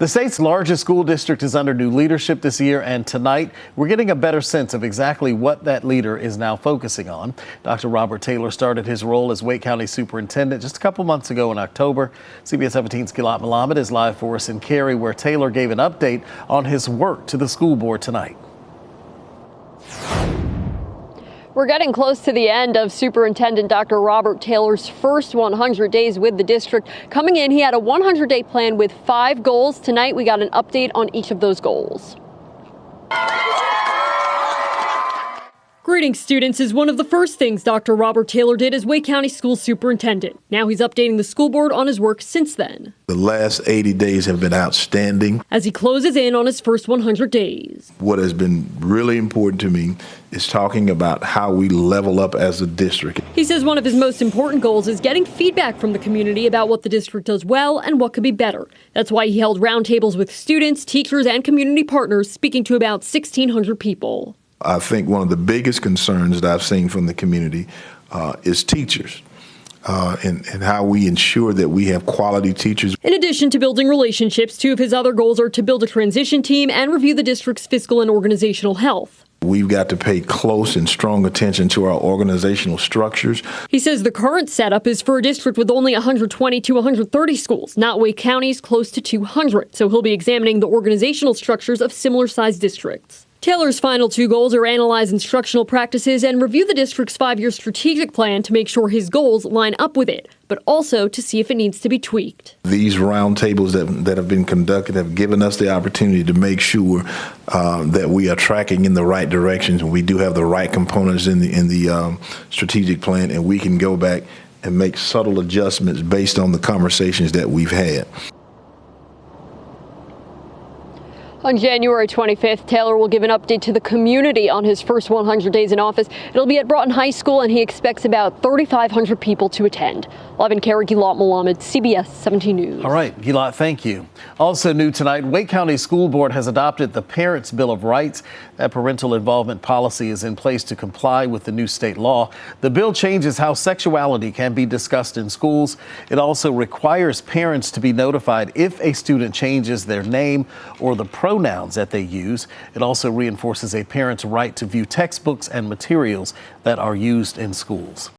The state's largest school district is under new leadership this year, and tonight we're getting a better sense of exactly what that leader is now focusing on. Dr. Robert Taylor started his role as Wake County superintendent just a couple months ago in October. CBS 17's Gilad Malamed is live for us in Cary, where Taylor gave an update on his work to the school board tonight. We're getting close to the end of Superintendent Dr. Robert Taylor's first 100 days with the district. Coming in, he had a 100-day plan with 5 goals. Tonight, we got an update on each of those goals. Greeting students is one of the first things Dr. Robert Taylor did as Wake County School Superintendent. Now he's updating the school board on his work since then. The last 80 days have been outstanding. As he closes in on his first 100 days. What has been really important to me is talking about how we level up as a district. He says one of his most important goals is getting feedback from the community about what the district does well and what could be better. That's why he held roundtables with students, teachers, and community partners, speaking to about 1,600 people. I think one of the biggest concerns that I've seen from the community is teachers and how we ensure that we have quality teachers. In addition to building relationships, 2 of his other goals are to build a transition team and review the district's fiscal and organizational health. We've got to pay close and strong attention to our organizational structures. He says the current setup is for a district with only 120 to 130 schools, not Wake County's close to 200. So he'll be examining the organizational structures of similar-sized districts. Taylor's final 2 goals are analyze instructional practices and review the district's 5-year strategic plan to make sure his goals line up with it, but also to see if it needs to be tweaked. These roundtables that have been conducted have given us the opportunity to make sure that we are tracking in the right directions and we do have the right components in the strategic plan, and we can go back and make subtle adjustments based on the conversations that we've had. On January 25th, Taylor will give an update to the community on his first 100 days in office. It'll be at Broughton High School, and he expects about 3,500 people to attend. Live in Cary, Gilad Malamed, CBS 17 News. All right, Gilad, thank you. Also new tonight, Wake County School Board has adopted the Parents' Bill of Rights. That parental involvement policy is in place to comply with the new state law. The bill changes how sexuality can be discussed in schools. It also requires parents to be notified if a student changes their name or the pronouns that they use. It also reinforces a parent's right to view textbooks and materials that are used in schools.